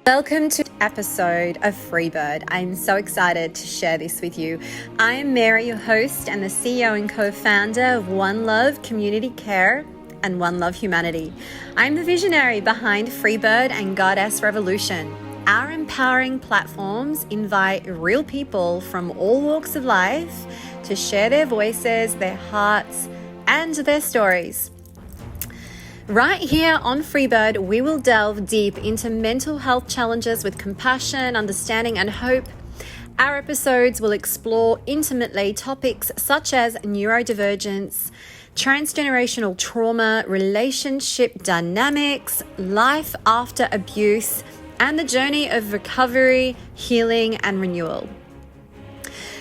Welcome to episode of FREEBIRD. I'm so excited to share this with you. I am Mary, your host and the CEO and co-founder of One Love Community Care and One Love Humanity. I'm the visionary behind FREEBIRD and Goddess Revolution. Our empowering platforms invite real people from all walks of life to share their voices, their hearts, and their stories. Right here on FREEBIRD, we will delve deep into mental health challenges with compassion, understanding, and hope. Our episodes will explore intimately topics such as neurodivergence, transgenerational trauma, relationship dynamics, life after abuse, and the journey of recovery, healing, and renewal.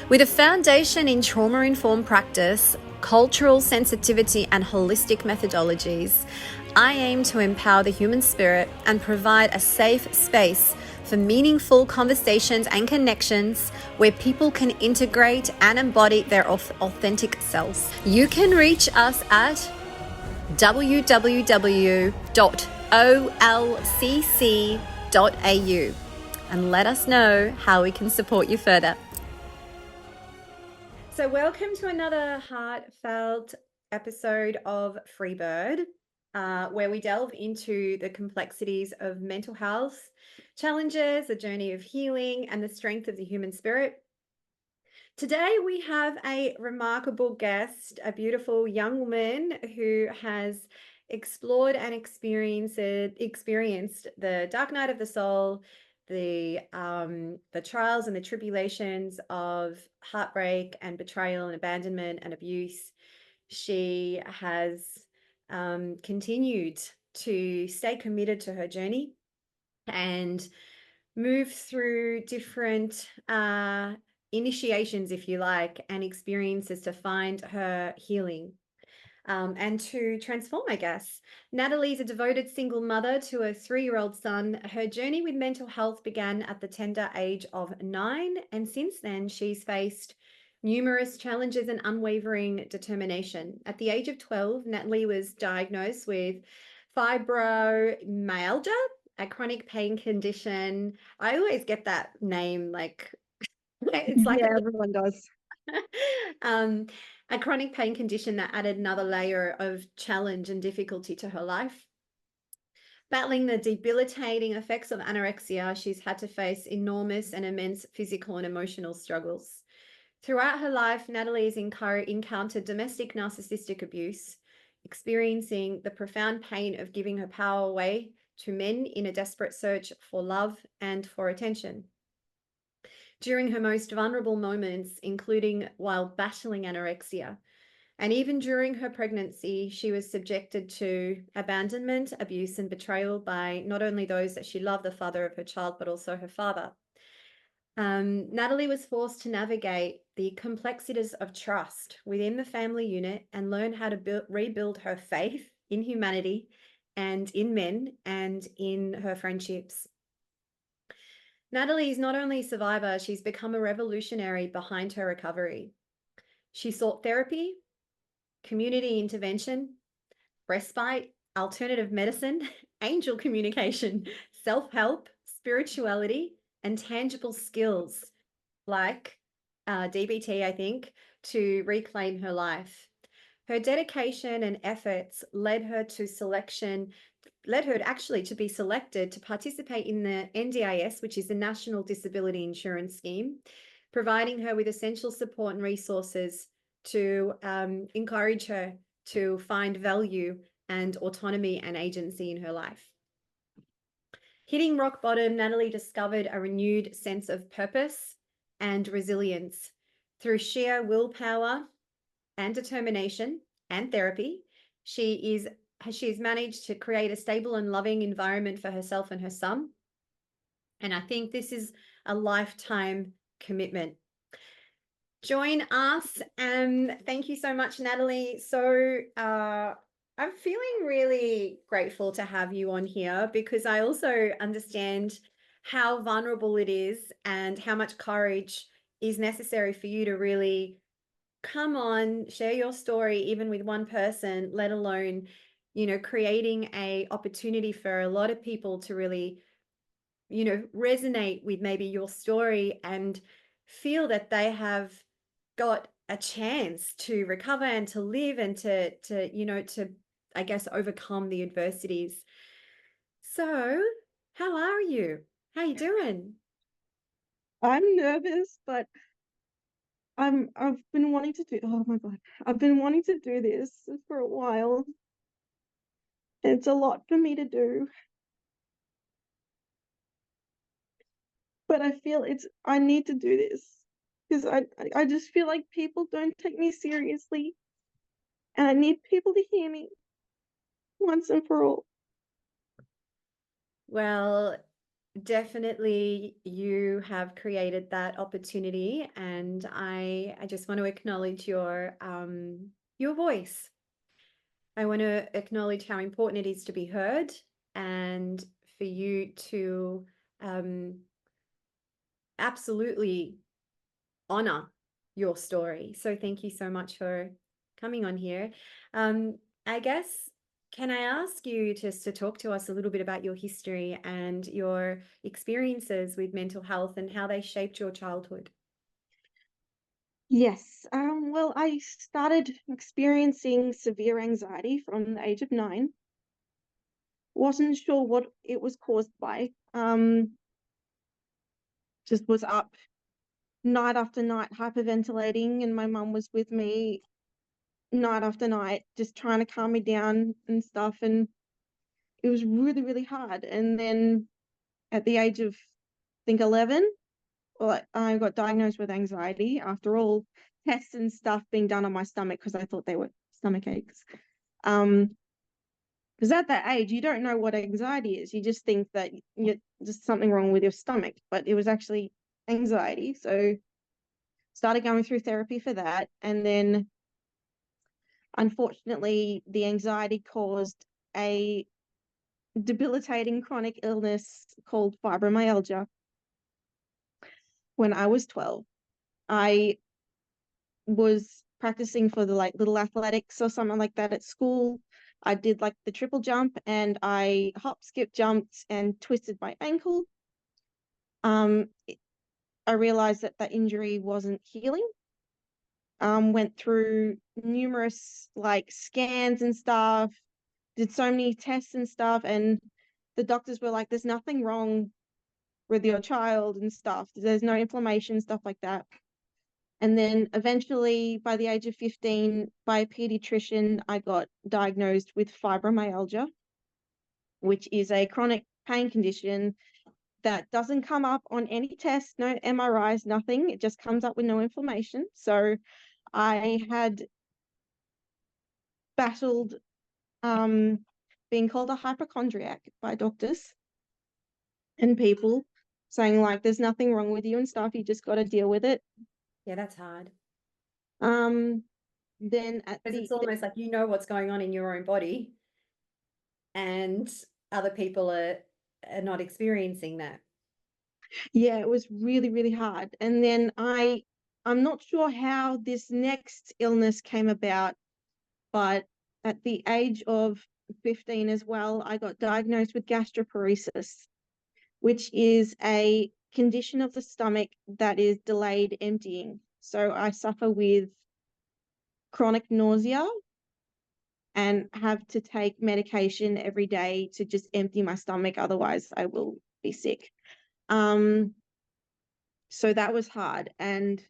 With a foundation in trauma-informed practice, cultural sensitivity, and holistic methodologies, I aim to empower the human spirit and provide a safe space for meaningful conversations and connections where people can integrate and embody their authentic selves. You can reach us at www.olcc.au and let us know how we can support you further. So welcome to another heartfelt episode of FREEBIRD, where we delve into the complexities of mental health challenges, the journey of healing, and the strength of the human spirit. Today we have a remarkable guest, a beautiful young woman who has explored and experienced the dark night of the soul, the trials and the tribulations of heartbreak and betrayal and abandonment and abuse. She has continued to stay committed to her journey and move through different initiations, if you like, and experiences to find her healing. And to transform, I guess. Natalie is a devoted single mother to a 3-year-old son. Her journey with mental health began at the tender age of 9, and since then she's faced numerous challenges and unwavering determination. At the age of 12, Natalie was diagnosed with fibromyalgia, a chronic pain condition. I always get that name like it's like everyone does. A chronic pain condition that added another layer of challenge and difficulty to her life. Battling the debilitating effects of anorexia, she's had to face enormous and immense physical and emotional struggles. Throughout her life, Natalie has encountered domestic narcissistic abuse, experiencing the profound pain of giving her power away to men in a desperate search for love and for attention. During her most vulnerable moments, including while battling anorexia, and even during her pregnancy, she was subjected to abandonment, abuse, and betrayal by not only those that she loved, the father of her child, but also her father. Natalie was forced to navigate the complexities of trust within the family unit and learn how to rebuild her faith in humanity and in men and in her friendships. Natalie is not only a survivor, she's become a revolutionary behind her recovery. She sought therapy, community intervention, respite, alternative medicine, angel communication, self-help, spirituality, and tangible skills like DBT, I think, to reclaim her life. Her dedication and efforts led her actually to be selected to participate in the NDIS, which is the National Disability Insurance Scheme, providing her with essential support and resources to encourage her to find value and autonomy and agency in her life. Hitting rock bottom, Natalie discovered a renewed sense of purpose and resilience. Through sheer willpower and determination and therapy, she's managed to create a stable and loving environment for herself and her son. And I think this is a lifetime commitment. Join us. Thank you so much, Natalie. So I'm feeling really grateful to have you on here because I also understand how vulnerable it is and how much courage is necessary for you to really come on, share your story, even with one person, let alone, creating a opportunity for a lot of people to really resonate with maybe your story and feel that they have got a chance to recover and to live and to I guess overcome the adversities. So, how are you? How you doing? I'm nervous, but I've been wanting to do, oh my God, I've been wanting to do this for a while. It's a lot for me to do, but I feel I need to do this because I just feel like people don't take me seriously, and I need people to hear me once and for all. Well, definitely you have created that opportunity, and I just want to acknowledge your voice. I want to acknowledge how important it is to be heard and for you to um, absolutely honor your story. So thank you so much for coming on here. I guess, can I ask you just to talk to us a little bit about your history and your experiences with mental health and how they shaped your childhood? Yes, well, I started experiencing severe anxiety from the age of 9. Wasn't sure what it was caused by. Just was up night after night hyperventilating, and my mum was with me night after night just trying to calm me down and stuff, and it was really, really hard. And then at the age of, I think, 11, well, I got diagnosed with anxiety after all tests and stuff being done on my stomach because I thought they were stomach aches. Because at that age you don't know what anxiety is, you just think that you're just something wrong with your stomach, but it was actually anxiety. So started going through therapy for that, and then unfortunately the anxiety caused a debilitating chronic illness called fibromyalgia when I was 12. I was practicing for the little athletics or something like that at school. I did like the triple jump, and I hop, skip, jumped and twisted my ankle. Um, I realized that that injury wasn't healing. Went through numerous scans and stuff, did so many tests and stuff, and the doctors were like, there's nothing wrong with your child and stuff. There's no inflammation, stuff like that. And then eventually, by the age of 15, by a pediatrician, I got diagnosed with fibromyalgia, which is a chronic pain condition that doesn't come up on any test, no MRIs, nothing. It just comes up with no inflammation. So I had battled being called a hypochondriac by doctors and people, saying there's nothing wrong with you and stuff, you just got to deal with it. Yeah, that's hard. Um, then at Because it's almost like you know what's going on in your own body and other people are not experiencing that. Yeah, it was really, really hard. And then I'm not sure how this next illness came about, but at the age of 15 as well, I got diagnosed with gastroparesis, which is a condition of the stomach that is delayed emptying. So I suffer with chronic nausea and have to take medication every day to just empty my stomach. Otherwise, I will be sick. So that was hard. And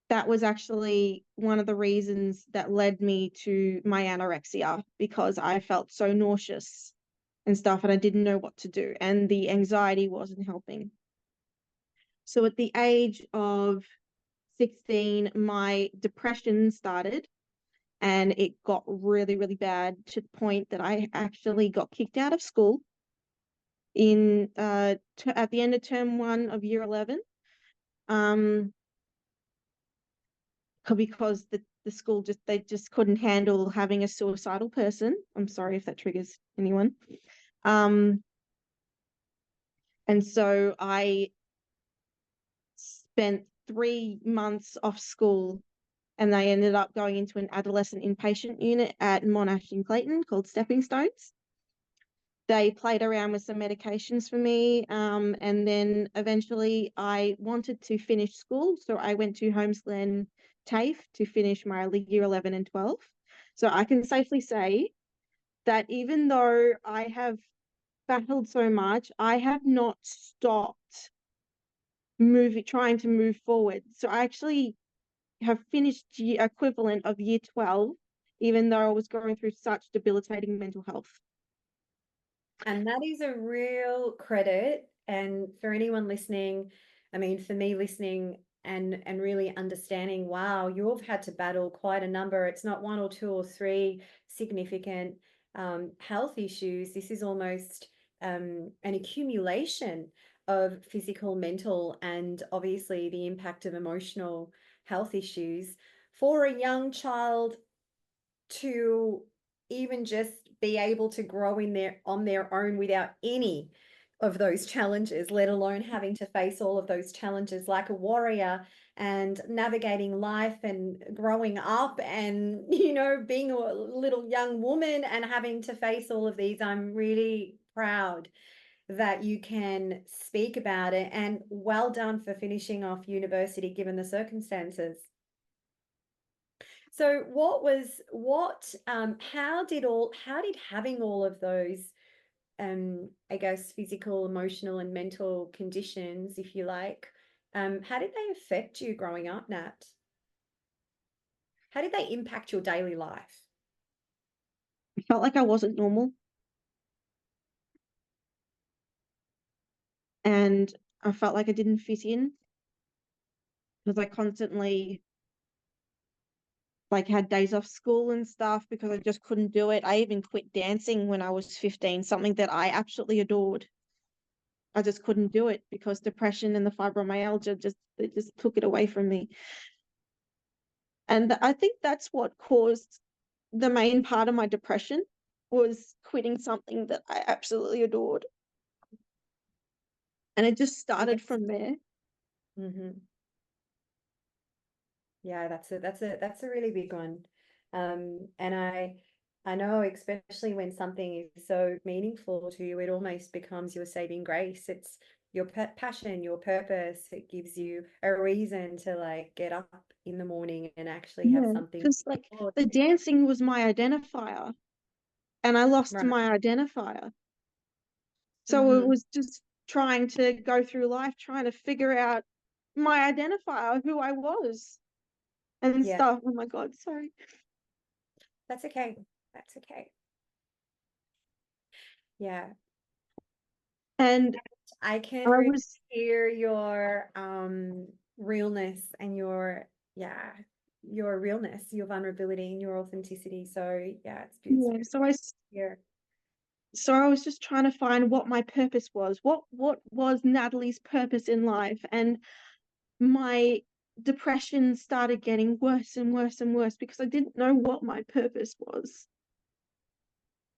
that was actually one of the reasons that led me to my anorexia, because I felt so nauseous and stuff and I didn't know what to do. And the anxiety wasn't helping. So at the age of 16, my depression started, and it got really, really bad to the point that I actually got kicked out of school in at the end of term 1 of year 11, because the school just couldn't handle having a suicidal person. I'm sorry if that triggers anyone. And so I spent 3 months off school, and I ended up going into an adolescent inpatient unit at Monash in Clayton called Stepping Stones. They played around with some medications for me, and then eventually I wanted to finish school, so I went to Holmes TAFE to finish my year 11 and 12. So I can safely say that even though I have battled so much, I have not stopped trying to move forward. So I actually have finished equivalent of year 12, even though I was going through such debilitating mental health. And that is a real credit. And for anyone listening, I mean, for me listening and really understanding, wow, you've had to battle quite a number. It's not one or two or three significant health issues. This is almost an accumulation of physical, mental, and obviously the impact of emotional health issues for a young child to even just be able to grow on their own without any of those challenges, let alone having to face all of those challenges like a warrior and navigating life and growing up and, being a little young woman and having to face all of these. I'm really proud that you can speak about it, and well done for finishing off university given the circumstances. So how did having all of those, I guess, physical, emotional, and mental conditions, if you like, how did they affect you growing up, Nat? How did they impact your daily life? I felt like I wasn't normal. And I felt like I didn't fit in because I constantly had days off school and stuff because I just couldn't do it. I even quit dancing when I was 15, something that I absolutely adored. I just couldn't do it because depression and the fibromyalgia just took it away from me. And I think that's what caused the main part of my depression, was quitting something that I absolutely adored. And it just started from there. Mm-hmm. Yeah, that's a really big one. And I know, especially when something is so meaningful to you, it almost becomes your saving grace. It's your passion, your purpose. It gives you a reason to get up in the morning and actually have Yeah, something to because look forward the to. dancing was my identifier, and I lost Right. my identifier. So it Mm-hmm. was just trying to go through life, trying to figure out my identifier, who I was and Yeah, stuff. Oh my God, sorry. that's okay. That's okay. Yeah. And I can I really was, hear your realness and your realness, your vulnerability and your authenticity. So yeah, it's yeah, here. so I was just trying to find what my purpose was. What was Natalie's purpose in life? And my depression started getting worse and worse and worse because I didn't know what my purpose was.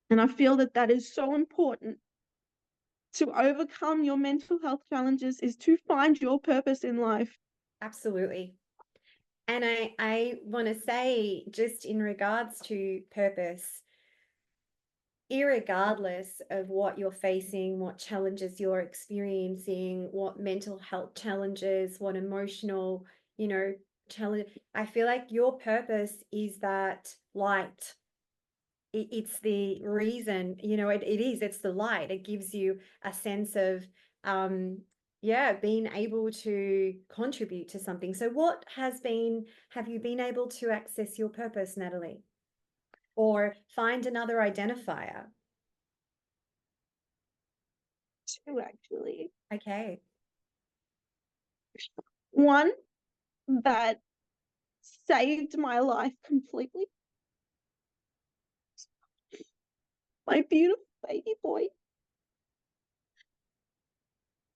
And I feel that that is so important to overcome your mental health challenges, is to find your purpose in life. Absolutely. And I want to say, just in regards to purpose, irregardless of what you're facing, what challenges you're experiencing, what mental health challenges, what emotional, challenge, I feel like your purpose is that light. It's the reason, it's the light. It gives you a sense of, being able to contribute to something. So have you been able to access your purpose, Natalie? Or find another identifier? Two, actually. Okay. One that saved my life completely. My beautiful baby boy.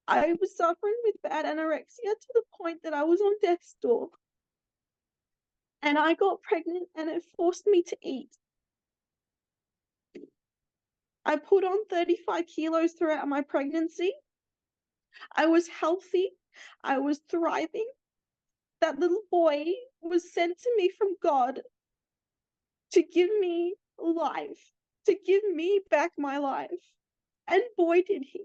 I was suffering with bad anorexia to the point that I was on death's door. And I got pregnant and it forced me to eat. I put on 35 kilos throughout my pregnancy. I was healthy. I was thriving. That little boy was sent to me from God to give me life, to give me back my life. And boy, did he.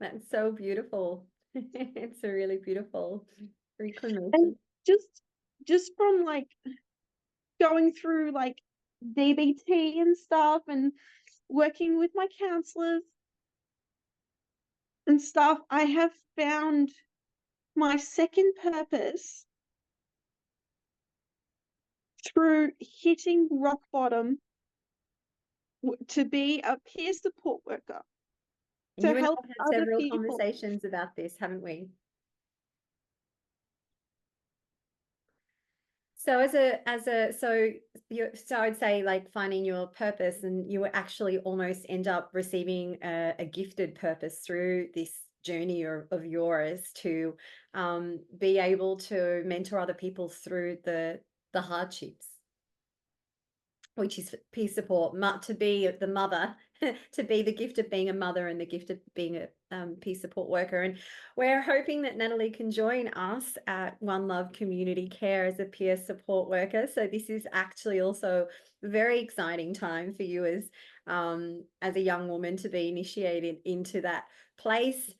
That's so beautiful. It's a really beautiful And reclamation. just from like going through like DBT and stuff and working with my counselors and stuff, I have found my second purpose through hitting rock bottom to be a peer support worker, to You and help I have had other several people. conversations about this, haven't we? So so I'd say like finding your purpose, and you will actually almost end up receiving a gifted purpose through this journey of yours to be able to mentor other people through the hardships, which is peer support, to be the mother, to be the gift of being a mother and the gift of being a peer support worker. And we're hoping that Natalie can join us at One Love Community Care as a peer support worker. So this is actually also a very exciting time for you as a young woman to be initiated into that place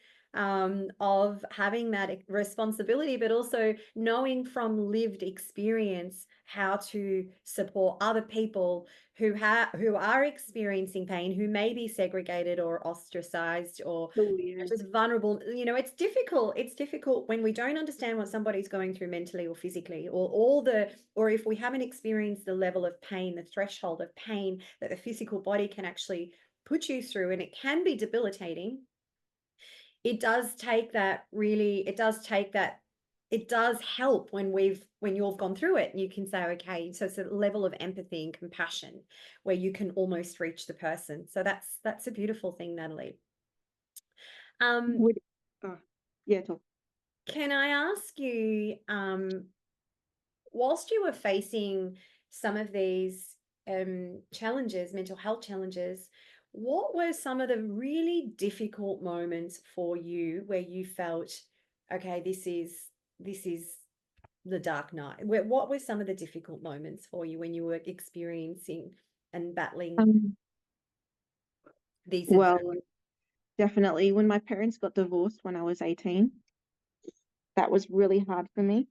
of having that responsibility, but also knowing from lived experience how to support other people who are experiencing pain, who may be segregated or ostracized or Oh, yeah. just vulnerable. It's difficult. It's difficult when we don't understand what somebody's going through mentally or physically, or if we haven't experienced the level of pain, the threshold of pain that the physical body can actually put you through, and it can be debilitating. It does take that it does help when you've gone through it, and you can say, okay, so it's a level of empathy and compassion where you can almost reach the person. So that's a beautiful thing, Natalie. Would yeah, talk. Can I ask you, whilst you were facing some of these challenges, mental health challenges, what were some of the really difficult moments for you where you felt, okay, this is the dark night? What were some of the difficult moments for you when you were experiencing and battling Um, these well, adversities? definitely when my parents got divorced when I was 18, that was really hard for me.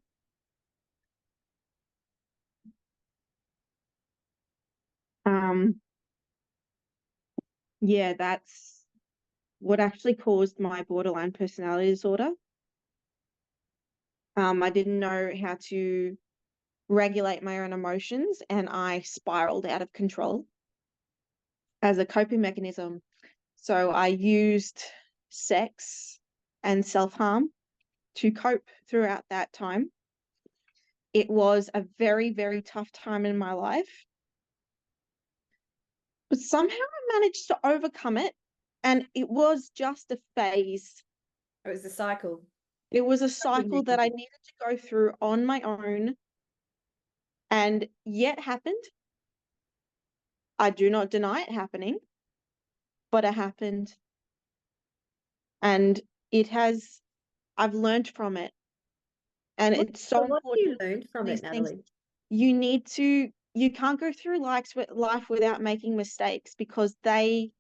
Um, yeah, that's what actually caused my borderline personality disorder. I didn't know how to regulate my own emotions, and I spiraled out of control as a coping mechanism. So I used sex and self-harm to cope throughout that time. It was a very, very tough time in my life, but somehow I managed to overcome it, and it was just a phase. It was a cycle. It was a cycle that I needed to go through on my own, and yet happened. I do not deny it happening, but it happened. And I've learned from it. And What, it's so so what have important you learned from these it, things. Natalie? You can't go through life without making mistakes, because they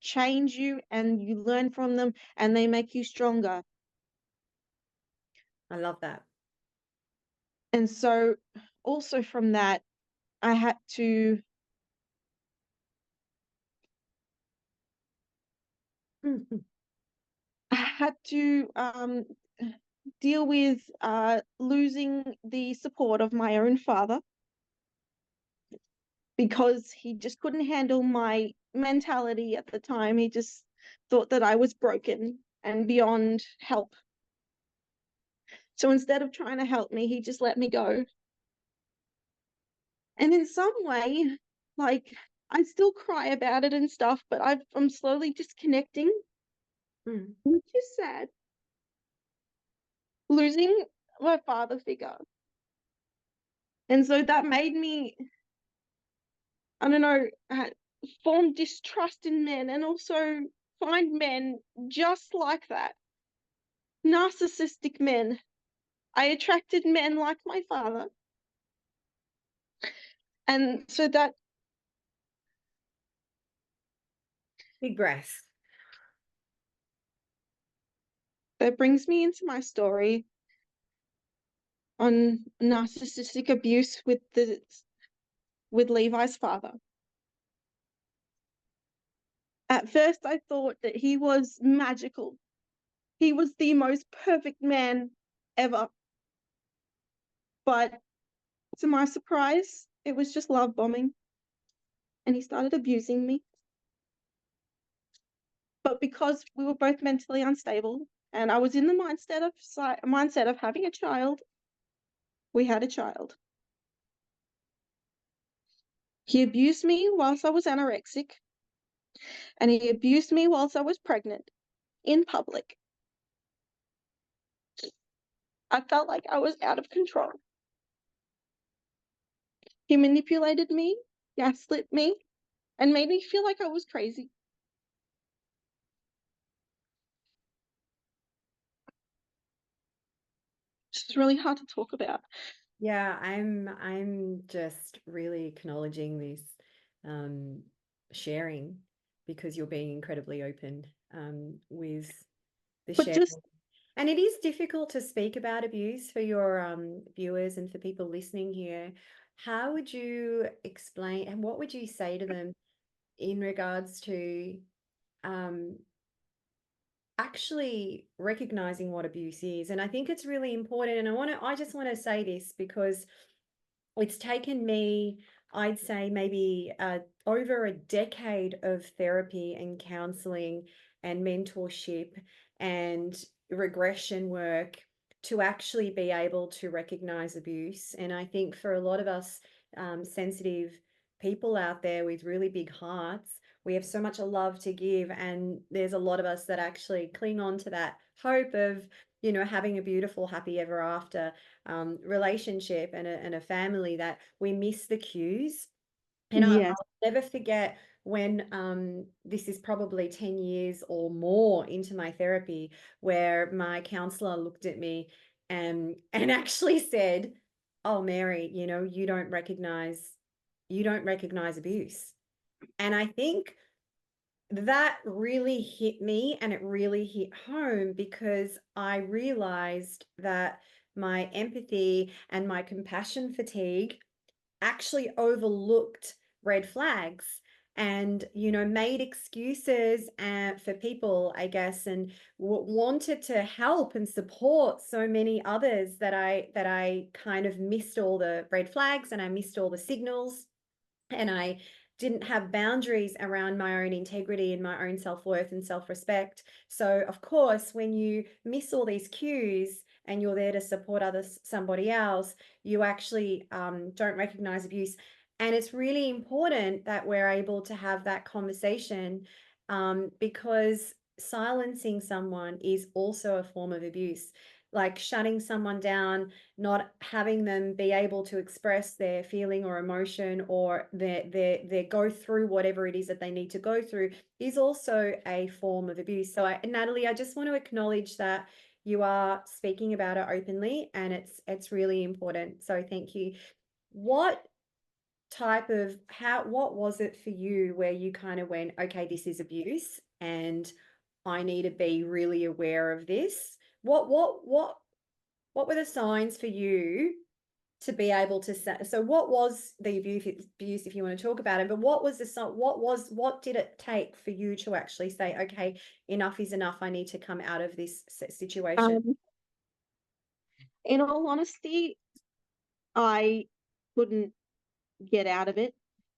change you and you learn from them and they make you stronger. I love that. And so also from that, I had to I had to deal with losing the support of my own father, because he just couldn't handle my mentality at the time. He just thought that I was broken and beyond help. So instead of trying to help me, he just let me go. And in some way, like, I still cry about it and stuff, but I'm slowly disconnecting, which is sad. Losing my father figure. And so that made me, I don't know, form distrust in men, and also find men just like that. Narcissistic men. I attracted men like my father. And so that Big breath. That brings me into my story on narcissistic abuse with Levi's father. At first, I thought that he was magical. He was the most perfect man ever. But to my surprise, it was just love bombing. And he started abusing me. But because we were both mentally unstable and I was in the mindset of having a child, we had a child. He abused me whilst I was anorexic, and he abused me whilst I was pregnant in public. I felt like I was out of control. He manipulated me, gaslit me, and made me feel like I was crazy. It's really hard to talk about. Yeah, I'm just really acknowledging this sharing, because you're being incredibly open with the But sharing. just And it is difficult to speak about abuse for your viewers and for people listening here. How would you explain, and what would you say to them in regards to um, actually recognizing what abuse is? And I think it's really important. And I just want to say this because it's taken me, I'd say, maybe over a decade of therapy and counseling and mentorship and regression work to actually be able to recognize abuse. And I think for a lot of us sensitive people out there with really big hearts, we have so much love to give. And there's a lot of us that actually cling on to that hope of, having a beautiful, happy ever after relationship and a family, that we miss the cues. And I'll yes, never forget when this is probably 10 years or more into my therapy, where my counselor looked at me and actually said, "Oh, Mary, you don't recognize abuse." And I think that really hit me, and it really hit home, because I realized that my empathy and my compassion fatigue actually overlooked red flags and made excuses for people, I guess, and wanted to help and support so many others, that I kind of missed all the red flags and I missed all the signals, and I didn't have boundaries around my own integrity and my own self-worth and self-respect. So of course, when you miss all these cues and you're there to support somebody else, you actually don't recognize abuse. And it's really important that we're able to have that conversation, because silencing someone is also a form of abuse. Like shutting someone down, not having them be able to express their feeling or emotion, or their go through whatever it is that they need to go through, is also a form of abuse. So Natalie, I just want to acknowledge that you are speaking about it openly, and it's really important. So thank you. What what was it for you where you kind of went, okay, this is abuse and I need to be really aware of this? What were the signs for you to be able to say? So what was the abuse, if you want to talk about it, but what did it take for you to actually say, okay, enough is enough, I need to come out of this situation? in all honesty, I couldn't get out of it.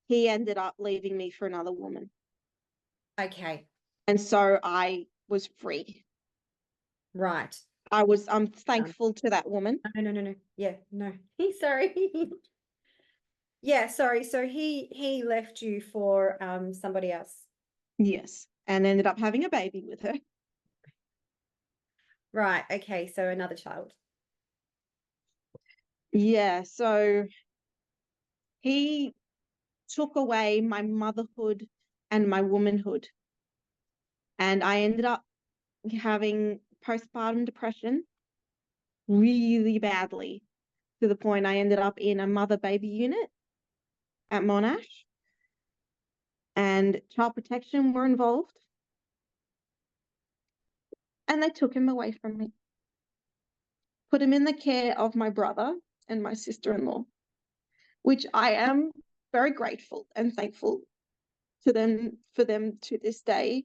He ended up leaving me for another woman. Okay, And so I was free. right. I'm thankful to that woman. No. Yeah, no. Sorry. Yeah, sorry. So he left you for somebody else. Yes. And ended up having a baby with her. Right. Okay. So another child. Yeah. So he took away my motherhood and my womanhood. And I ended up having postpartum depression really badly, to the point I ended up in a mother baby unit at Monash. and child protection were involved. And they took him away from me, put him in the care of my brother and my sister-in-law, which I am very grateful and thankful to them for them to this day,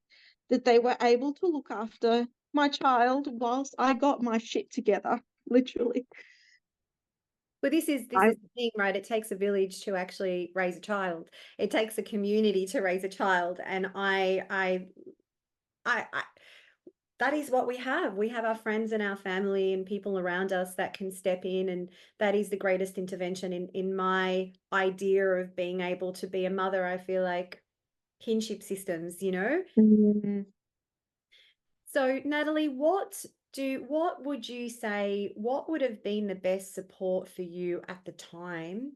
that they were able to look after my child whilst I got my shit together, literally. But this is I the thing, right? It takes a village to actually raise a child. It takes a community to raise a child, and I that is what we have. We have our friends and our family and people around us that can step in, and that is the greatest intervention in my idea of being able to be a mother. I feel like kinship systems, you know? Mm, So, Natalie, what would you say, what would have been the best support for you at the time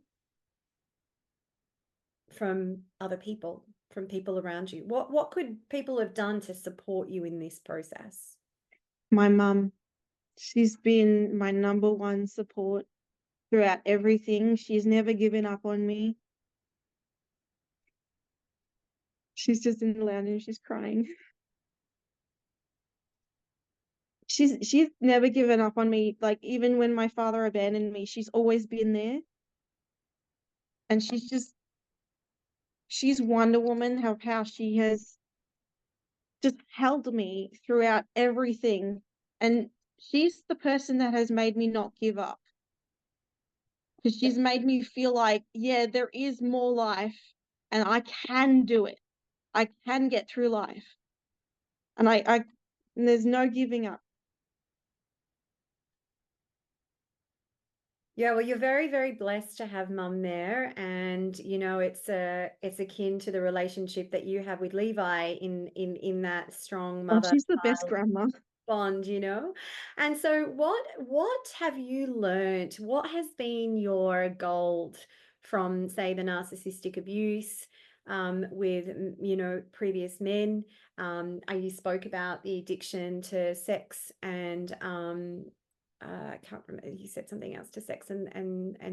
from other people, from people around you? What could people have done to support you in this process? my mum, she's been my number one support throughout everything. She's never given up on me. She's just in the lounge and she's crying. She's never given up on me. Like, even when my father abandoned me, she's always been there. And she's Wonder Woman, how she has just held me throughout everything. And she's the person that has made me not give up. Because she's made me feel like, yeah, there is more life and I can do it. I can get through life. And and there's no giving up. Yeah, well, you're very, very blessed to have mum there, and you know it's akin to the relationship that you have with Levi in that strong Oh, mother she's the best grandma. bond, you know. And so what have you learned? What has been your gold from, say, the narcissistic abuse with you know, previous men? You spoke about the addiction to sex and I can't remember, you said something else, to sex and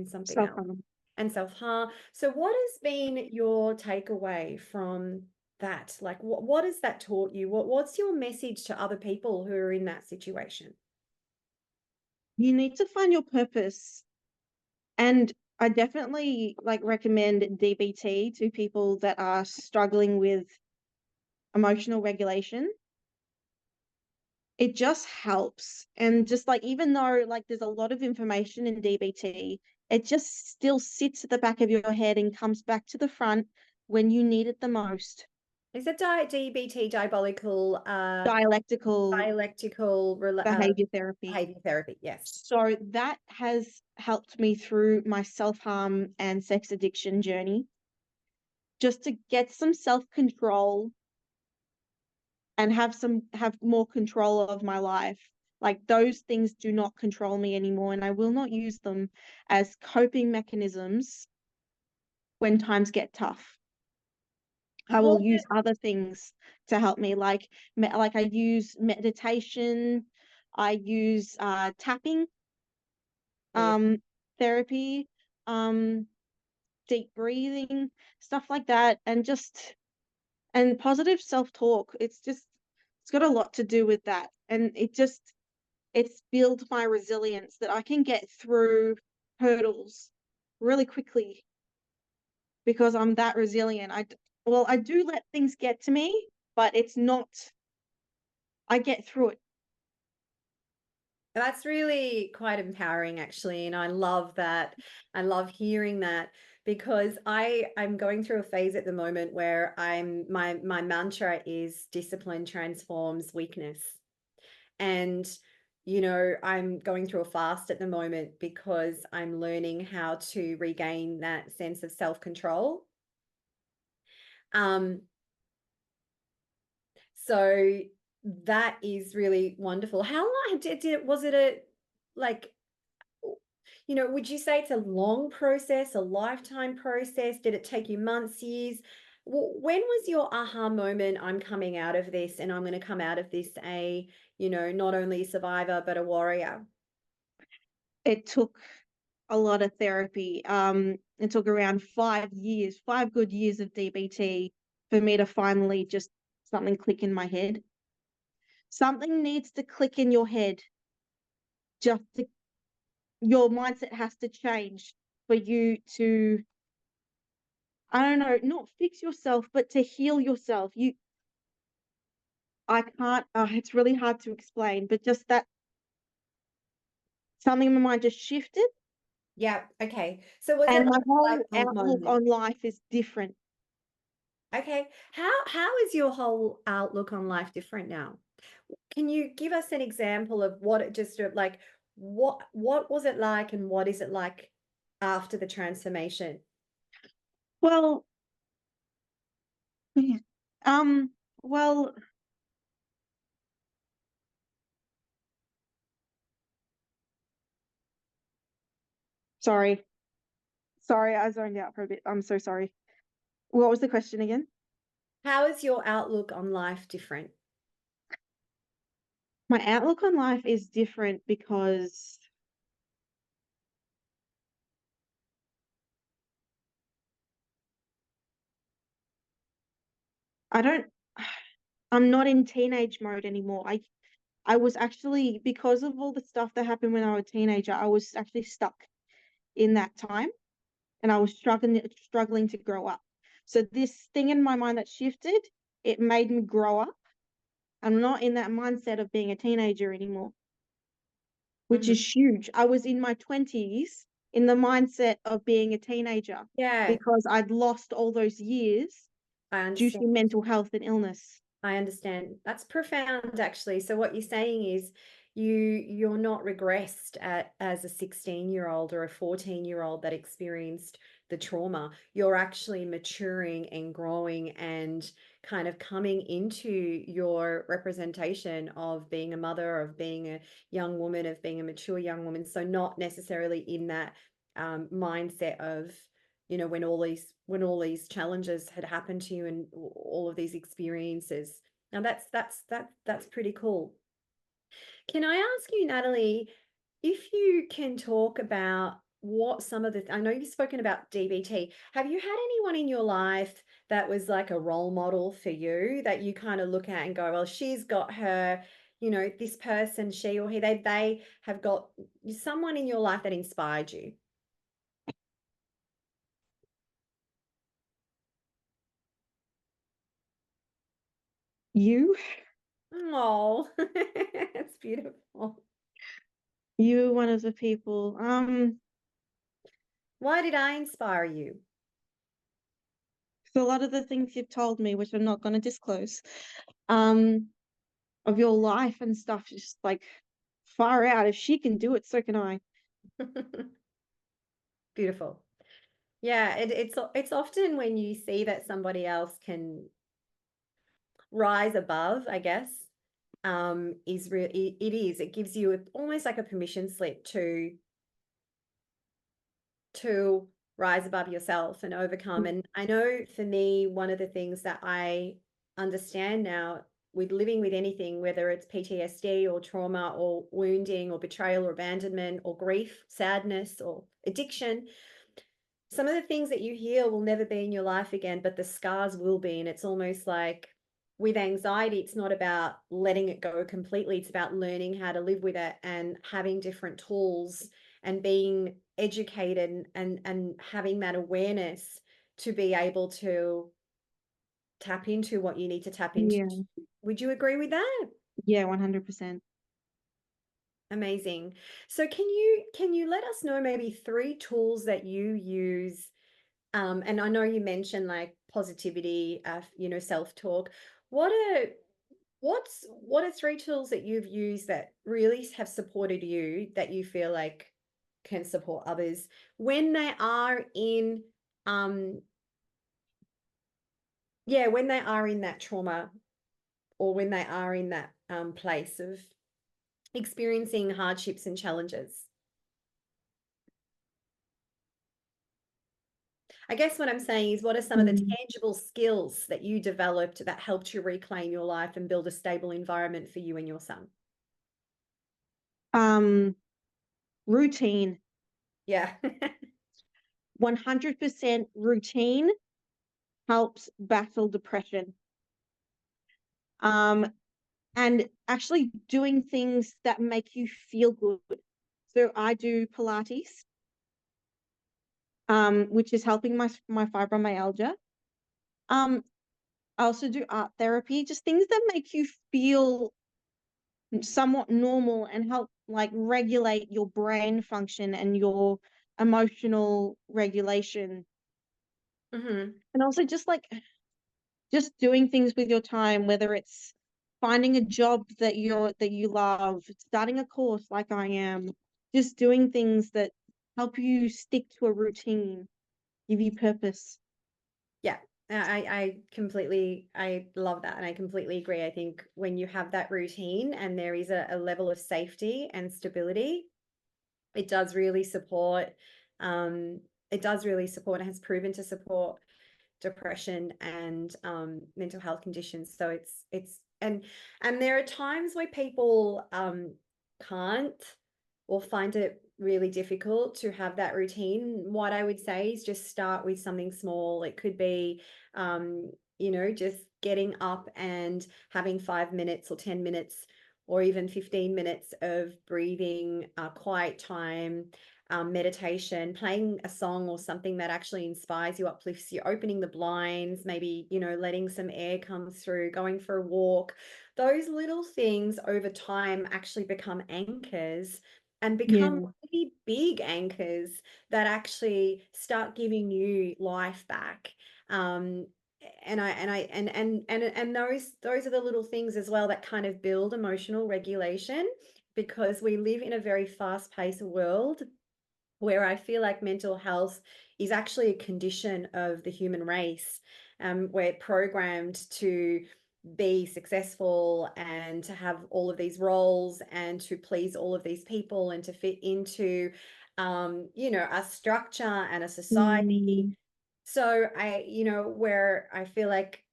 something else, Self-harm. and self-harm. So what has been your takeaway from that? Like what has that taught you? What's your message to other people who are in that situation? You need to find your purpose. And I definitely recommend DBT to people that are struggling with emotional regulation. It just helps. And just even though there's a lot of information in DBT, it just still sits at the back of your head and comes back to the front when you need it the most. Is it DBT, diabolical Dialectical dialectical behavior therapy. behavior therapy? Yes. So that has helped me through my self-harm and sex addiction journey, just to get some self-control and have more control of my life. Like, those things do not control me anymore, and I will not use them as coping mechanisms when times get tough. I will What use other things to help me, like I use meditation, I use tapping, yeah. therapy, deep breathing, stuff like that, and positive self-talk. It's got a lot to do with that, and it's built my resilience that I can get through hurdles really quickly because I'm that resilient. I do let things get to me, but it's not, I get through it. That's really quite empowering, actually. And I love that. I love hearing that, because I'm going through a phase at the moment where my mantra is discipline transforms weakness. And, you know, I'm going through a fast at the moment because I'm learning how to regain that sense of self-control. Um, so that is really wonderful. How long was it like, you know, would you say it's a long process, a lifetime process? Did it take you months, years? When was your aha moment? I'm coming out of this, and I'm going to come out of this you know, not only a survivor, but a warrior. It took a lot of therapy. It took around 5 years, 5 good years of DBT for me to finally just something click in my head. Something needs to click in your head. Your mindset has to change for you to, I don't know, not fix yourself, but to heal yourself. I can't, it's really hard to explain, but just that something in my mind just shifted, Yeah. Okay. So was it and my like a whole light bulb outlook moment? on life is different. Okay. How is your whole outlook on life different now? Can you give us an example of what it just like what was it like and what is it like after the transformation? Well, yeah. Well, sorry. Sorry, I zoned out for a bit. I'm so sorry. What was the question again? How is your outlook on life different? My outlook on life is different because I don't, I'm not in teenage mode anymore. I was actually, because of all the stuff that happened when I was a teenager, I was actually stuck in that time, and I was struggling to grow up. So this thing in my mind that shifted, it made me grow up. I'm not in that mindset of being a teenager anymore, which Mhm. is huge. I was in my 20s in the mindset of being a teenager Yeah, because I'd lost all those years I due understand. to mental health and illness. I understand. That's profound, actually. So what you're saying is you're not regressed as a 16-year-old or a 14-year-old that experienced the trauma. You're actually maturing and growing and kind of coming into your representation of being a mother, of being a young woman, of being a mature young woman. So not necessarily in that mindset of when all these challenges had happened to you and all of these experiences. Now that's pretty cool. Can I ask you, Natalie, if you can talk about what some of the I know you've spoken about DBT. Have you had anyone in your life that was like a role model for you that you kind of look at and go, well, she's got her, this person, she or he, they have got someone in your life that inspired you? You, Oh, it's beautiful. you one of the people. Why did I inspire you? So a lot of the things you've told me, which I'm not going to disclose, um, of your life and stuff, just like far out. If she can do it, so can I. Beautiful. Yeah, it's often when you see that somebody else can rise above, I guess, is really it gives you almost like a permission slip to rise above yourself and overcome. And I know for me, one of the things that I understand now with living with anything, whether it's PTSD or trauma or wounding or betrayal or abandonment or grief, sadness or addiction, some of the things that you heal will never be in your life again, but the scars will be. And it's almost like with anxiety, it's not about letting it go completely. It's about learning how to live with it and having different tools and being educated and having that awareness to be able to tap into what you need to tap into. Yeah, Would you agree with that? yeah, 100%. Amazing. So can you let us know maybe 3 tools that you use? And I know you mentioned like positivity, self-talk. What are what are 3 tools that you've used that really have supported you that you feel like can support others when they are in um when they are in that trauma or when they are in that place of experiencing hardships and challenges? I guess what I'm saying is, what are some of the Mm. tangible skills that you developed that helped you reclaim your life and build a stable environment for you and your son? Um, Routine, Yeah. 100% routine, helps battle depression. And actually doing things that make you feel good. So I do Pilates, which is helping my fibromyalgia. I also do art therapy, just things that make you feel somewhat normal and help like regulate your brain function and your emotional regulation. And also just doing things with your time, whether it's finding a job that you love, starting a course like I am, just doing things that help you stick to a routine, give you purpose. Yeah, I love that. And I completely agree. I think when you have that routine and there is a level of safety and stability, it does really support, and has proven to support depression and mental health conditions. So and there are times where people can't or find it really difficult to have that routine. What I would say is just start with something small. It could be just getting up and having 5 minutes or 10 minutes or even 15 minutes of breathing, quiet time, meditation, playing a song or something that actually inspires you, uplifts you, opening the blinds, maybe, letting some air come through, going for a walk. Those little things over time actually become anchors and become Yeah. really big anchors that actually start giving you life back. And those are the little things as well that kind of build emotional regulation, because we live in a very fast-paced world where I feel like mental health is actually a condition of the human race. We're programmed to be successful and to have all of these roles and to please all of these people and to fit into, a structure and a society. Mm, So where I feel like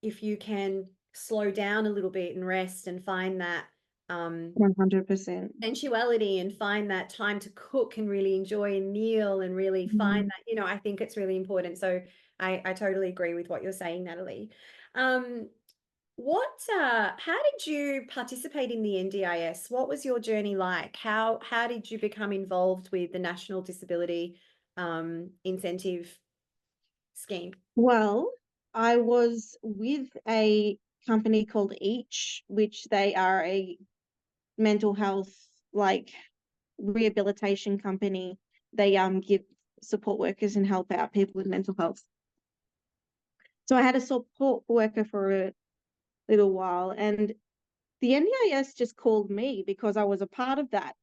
if you can slow down a little bit and rest and find that, 100%. sensuality and find that time to cook and really enjoy a meal and really find Mm. that, I think it's really important. So I totally agree with what you're saying, Natalie. Um, how did you participate in the NDIS? What was your journey like? How did you become involved with the National Disability Incentive Scheme? Well, I was with a company called Each, which they are a mental health like rehabilitation company. They give support workers and help out people with mental health. So I had a support worker for a little while, and the NDIS just called me because I was a part of that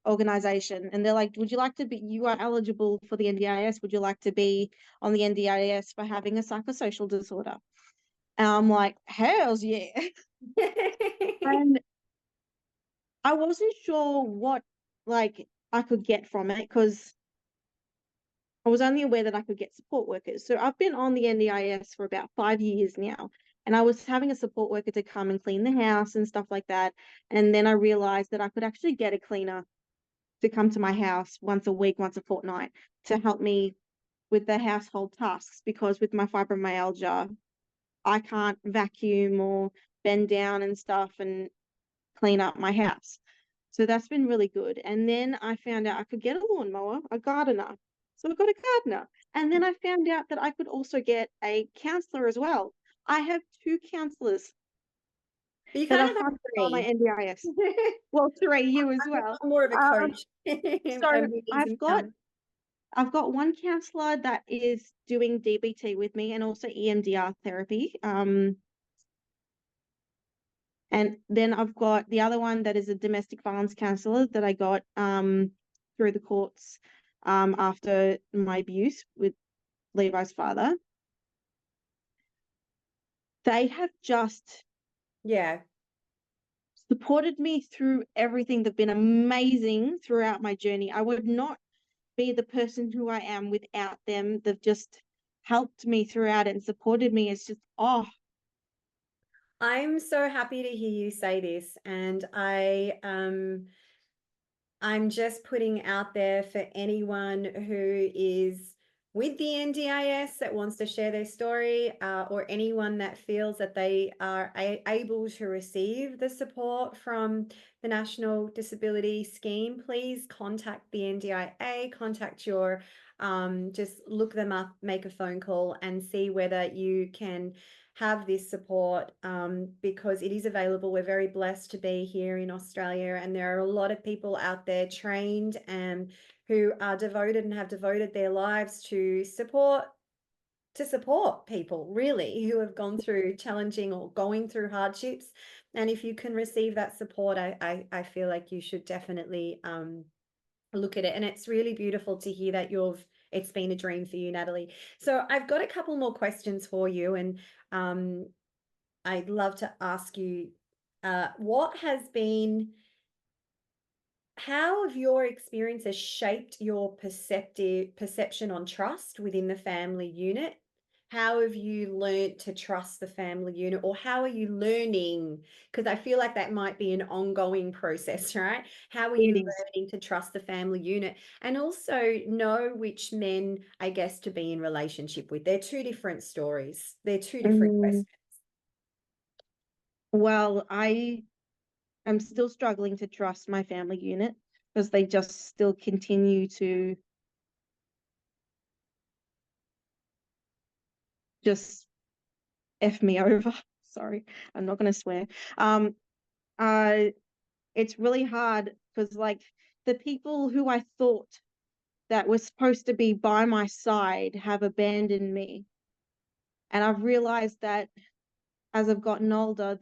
organization. And they're like, would you like to be, you are eligible for the NDIS. Would you like to be on the NDIS for having a psychosocial disorder? And I'm like, hells yeah. And I wasn't sure what like I could get from it because I was only aware that I could get support workers. So I've been on the NDIS for about 5 years now. And I was having a support worker to come and clean the house and stuff like that. And then I realized that I could actually get a cleaner to come to my house once a week, once a fortnight, to help me with the household tasks, because with my fibromyalgia, I can't vacuum or bend down and stuff and clean up my house. So that's been really good. And then I found out I could get a lawnmower, a gardener. So I got a gardener. And then I found out that I could also get a counselor as well. I have two counselors But you that kind are of have funded by my three. NDIS. Well, three, you as well. I'm more of a Um, coach. so I'm meetings I've and got I've got one counselor that is doing DBT with me and also EMDR therapy. And then I've got the other one that is a domestic violence counselor that I got through the courts after my abuse with Levi's father. They have just Yeah. supported me through everything. They've been amazing throughout my journey. I would not be the person who I am without them. They've just helped me throughout and supported me. It's just, oh, I'm so happy to hear you say this, and I'm just putting out there for anyone who is with the NDIS that wants to share their story, or anyone that feels that they are able to receive the support from the National Disability Scheme, please contact the NDIA, contact your, just look them up, make a phone call and see whether you can have this support, because it is available. We're very blessed to be here in Australia, and there are a lot of people out there trained and who are devoted and have devoted their lives to support people really who have gone through challenging or going through hardships. And if you can receive that support, I feel like you should definitely look at it. And it's really beautiful to hear that it's been a dream for you, Natalie. So I've got a couple more questions for you, and I'd love to ask you, how have your experiences shaped your perception on trust within the family unit? How have you learned to trust the family unit, or how are you learning? Because I feel like that might be an ongoing process, right? How are you It is. learning to trust the family unit and also know which men, I guess, to be in relationship with? They're two different stories. They're two different questions. Well, I'm still struggling to trust my family unit because they just still continue to just F me over. Sorry, I'm not going to swear. Um, it's really hard because, like, the people who I thought that were supposed to be by my side have abandoned me. And I've realized that as I've gotten older,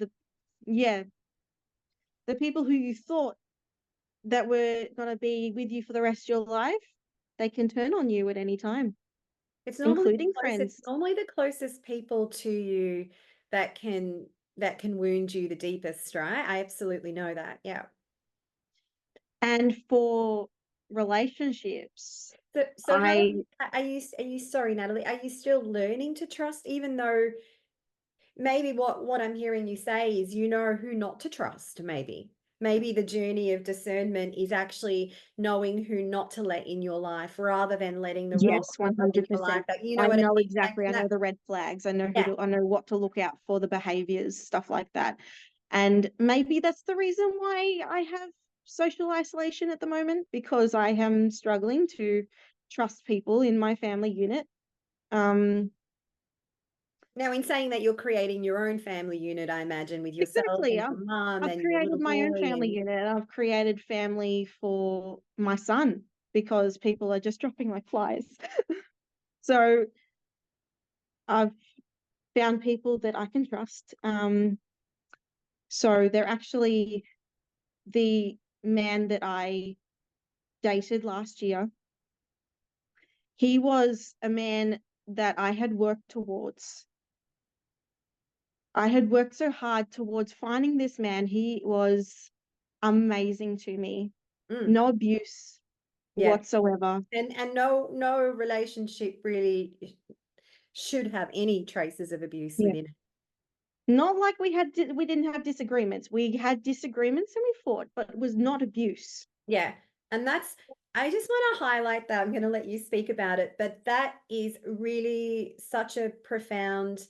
the people who you thought that were going to be with you for the rest of your life, they can turn on you at any time, It's normally including friends. the closest people to you that can wound you the deepest, right? I absolutely know that. Yeah. And for relationships, So how I are you sorry, Natalie, are you still learning to trust, even though maybe what I'm hearing you say is you know who not to trust, maybe? Maybe the journey of discernment is actually knowing who not to let in your life rather than letting the wrong yes, people in your life. 100%. That, you know I what I know mean? exactly. I And know that, the red flags. yeah. I know what to look out for, the behaviors, stuff like that. And maybe that's the reason why I have social isolation at the moment, because I am struggling to trust people in my family unit. Now, in saying that, you're creating your own family unit, I imagine, with yourself Exactly. and your mum I've and your created little my own boy. family And unit. I've created family for my son because people are just dropping like flies. So I've found people that I can trust. So they're actually the man that I dated last year. He was a man that I had worked towards. I had worked so hard towards finding this man. He was amazing to me. mm, No abuse yeah, whatsoever. and no relationship really should have any traces of abuse Yeah. within it. Not like we didn't have disagreements. We had disagreements and we fought, but it was not abuse. Yeah, and I just want to highlight that. I'm going to let you speak about it, but that is really such a profound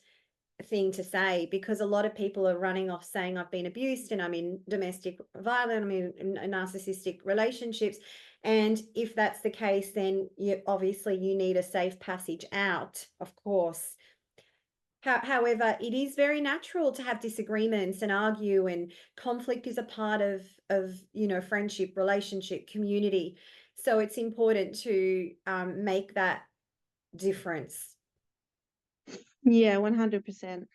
thing to say, because a lot of people are running off saying I've been abused and I'm in domestic violence, I'm in narcissistic relationships. And if that's the case, then you need a safe passage out, of course. However, it is very natural to have disagreements and argue, and conflict is a part of friendship, relationship, community. So it's important to make that difference. Yeah, 100%.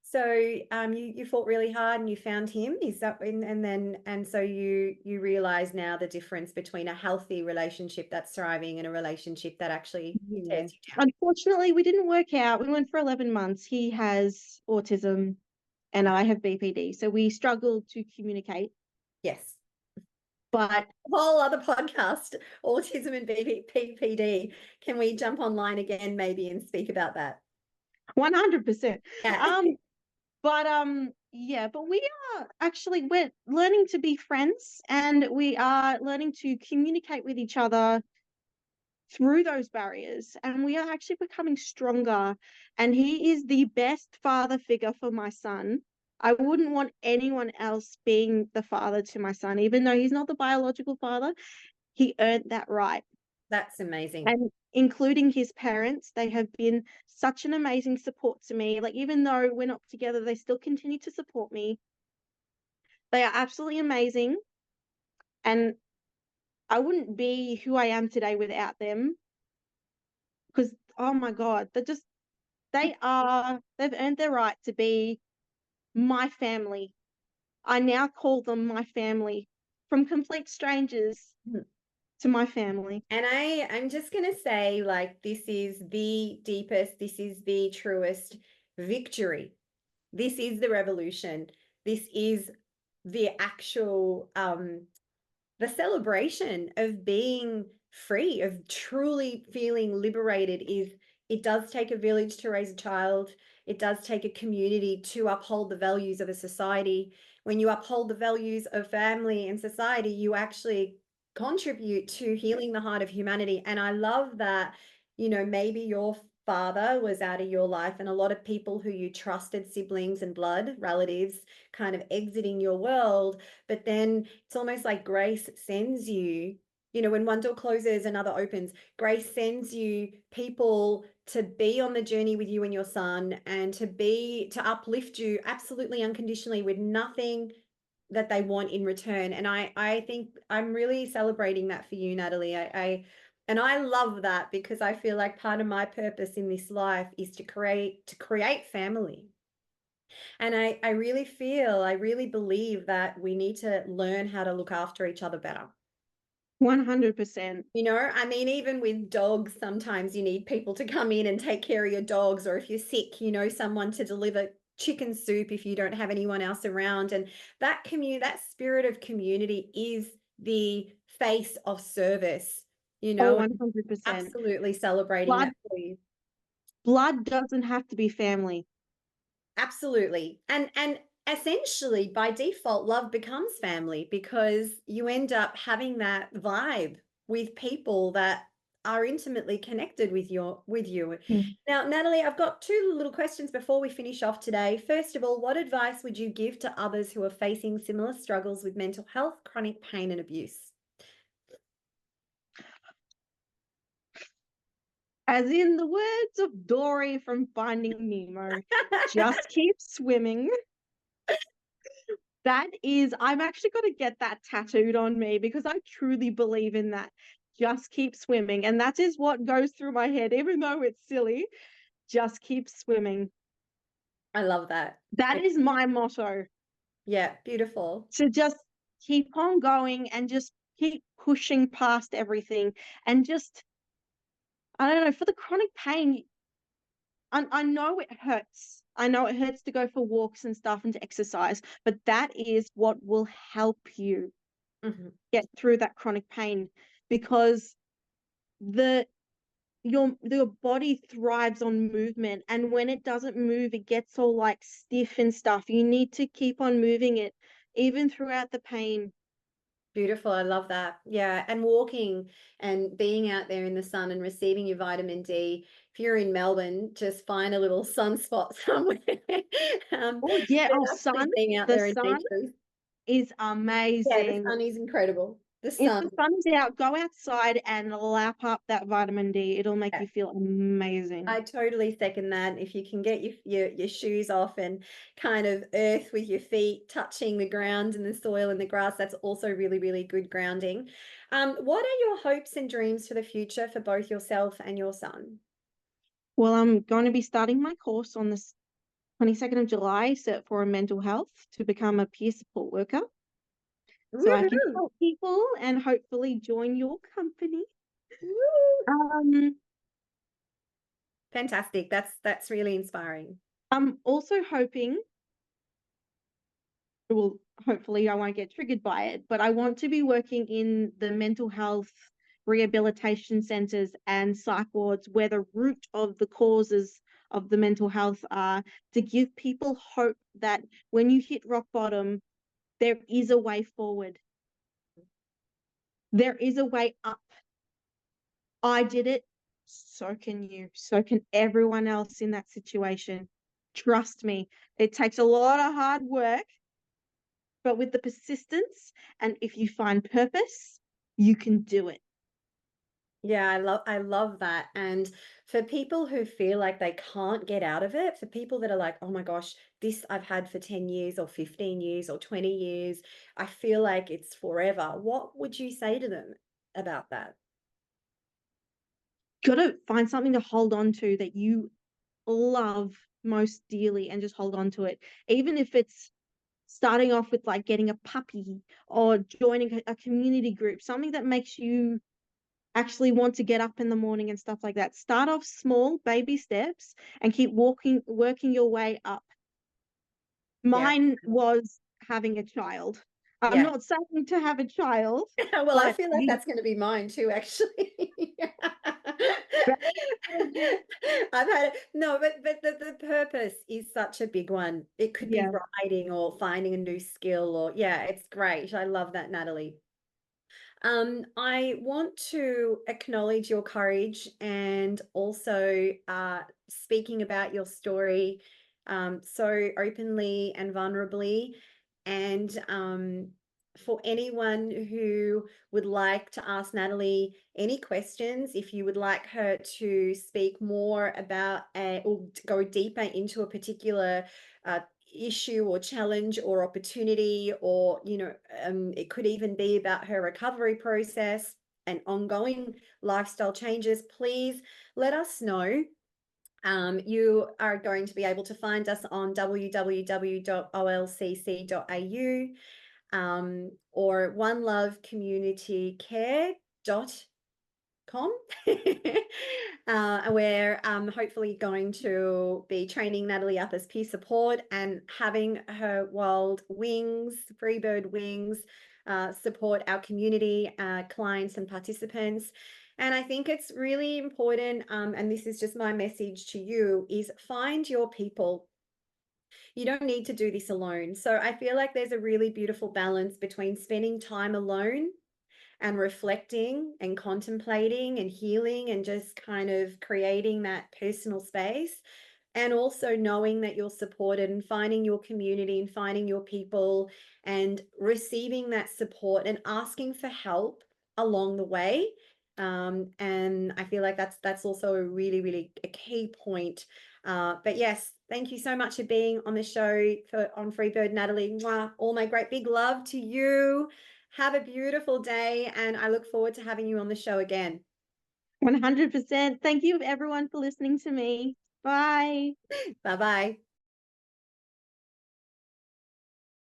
So you fought really hard and you found him. Is that and so you realize now the difference between a healthy relationship that's thriving and a relationship that actually Yeah. tears you down. Unfortunately, we didn't work out. We went for 11 months. He has autism and I have BPD. So we struggled to communicate. Yes. But Whole other podcast, autism and PPD. Can we jump online again maybe and speak about that? 100%. Yeah. But we are actually, we're learning to be friends and we are learning to communicate with each other through those barriers, and we are actually becoming stronger. And he is the best father figure for my son. I wouldn't want anyone else being the father to my son, even though he's not the biological father. He earned that right. That's amazing. And including his parents, they have been such an amazing support to me. Like, even though we're not together, they still continue to support me. They are absolutely amazing. And I wouldn't be who I am today without them. Because, oh my God, they've earned their right to be my family. I now call them my family, from complete strangers Mhm. to my family. And I'm just going to say, like, this is the deepest, this is the truest victory. This is the revolution. This is the actual the celebration of being free, of truly feeling liberated. Is it does take a village to raise a child. It does take a community to uphold the values of a society. When you uphold the values of family and society, you actually contribute to healing the heart of humanity. And I love that, maybe your father was out of your life and a lot of people who you trusted, siblings and blood relatives, kind of exiting your world. But then it's almost like grace sends you, when one door closes, another opens. Grace sends you people to be on the journey with you and your son, and to uplift you absolutely unconditionally with nothing that they want in return. And I think I'm really celebrating that for you, Natalie. And I love that, because I feel like part of my purpose in this life is to create family. And I really believe that we need to learn how to look after each other better. 100%. I mean, even with dogs, sometimes you need people to come in and take care of your dogs, or if you're sick, someone to deliver chicken soup if you don't have anyone else around. And that spirit of community is the face of service, Oh, and 100%. absolutely celebrating Blood, that for you. blood doesn't have to be family. Absolutely. And essentially by default, love becomes family, because you end up having that vibe with people that are intimately connected with you. Mm. Now, Natalie, I've got two little questions before we finish off today. First of all, what advice would you give to others who are facing similar struggles with mental health, chronic pain, and abuse? As in the words of Dory from Finding Nemo, just keep swimming. I'm actually going to get that tattooed on me, because I truly believe in that. Just keep swimming. And that is what goes through my head, even though it's silly. Just keep swimming. I love that. That is my motto, Yeah, beautiful. to just keep on going and just keep pushing past everything. And just, I don't know, for the chronic pain, I know it hurts. I know it hurts to go for walks and stuff and to exercise, but that is what will help you Mhm. get through that chronic pain, because your body thrives on movement, and when it doesn't move, it gets all like stiff and stuff. You need to keep on moving it, even throughout the pain. Beautiful. I love that. Yeah. And walking and being out there in the sun and receiving your vitamin D. If you're in Melbourne, just find a little sunspot somewhere. Oh yeah, But oh actually sun, being out the there in sun nature. is Yeah, the amazing. sun is incredible. The If sun. the sun is out, go outside and lap up that vitamin D. It'll make Yeah. you feel amazing. I totally second that. If you can get your shoes off and kind of earth with your feet, touching the ground and the soil and the grass, that's also really, really good grounding. What are your hopes and dreams for the future for both yourself and your son? Well, I'm going to be starting my course on the 22nd of July, set for mental health, to become a peer support worker, so I can Woohoo! help people and hopefully join your company. Woo! Um, Fantastic. That's really inspiring. I'm also hoping, well, hopefully I won't get triggered by it, but I want to be working in the mental health rehabilitation centers and psych wards, where the root of the causes of the mental health are, to give people hope that when you hit rock bottom, there is a way forward. There is a way up. I did it. So can you. So can everyone else in that situation. Trust me, it takes a lot of hard work, but with the persistence and if you find purpose, you can do it. Yeah, I love that. And for people who feel like they can't get out of it, for people that are like, "Oh my gosh, this I've had for 10 years or 15 years or 20 years. I feel like it's forever." What would you say to them about that? Got to find something to hold on to that you love most dearly and just hold on to it. Even if it's starting off with like getting a puppy or joining a community group, something that makes you actually want to get up in the morning and stuff like that. Start off small, baby steps, and keep working your way up. Yeah. Mine was having a child. I'm Yeah. not saying to have a child, Well, I but feel like you that's gonna be mine too, actually. I've had it. No, but the purpose is such a big one. It could be yeah, writing or finding a new skill or yeah, it's great. I love that, Natalie. I want to acknowledge your courage and also speaking about your story so openly and vulnerably. And for anyone who would like to ask Natalie any questions, if you would like her to speak more about or go deeper into a particular uh, issue or challenge or opportunity, or it could even be about her recovery process and ongoing lifestyle changes, please let us know. You are going to be able to find us on www.olcc.au or onelovecommunitycare.com, where I'm hopefully going to be training Natalie up as peer support and having her wild wings, FREEBIRD wings, support our community, clients and participants. And I think it's really important, and this is just my message to you, is find your people. You don't need to do this alone. So I feel like there's a really beautiful balance between spending time alone and reflecting and contemplating and healing and just kind of creating that personal space, and also knowing that you're supported and finding your community and finding your people and receiving that support and asking for help along the way. And I feel like that's also a really a key point. But yes, thank you so much for being on the show on FREEBIRD, Natalie. Mwah. All my great big love to you. Have a beautiful day, and I look forward to having you on the show again. 100%. Thank you everyone for listening to me. Bye. Bye bye.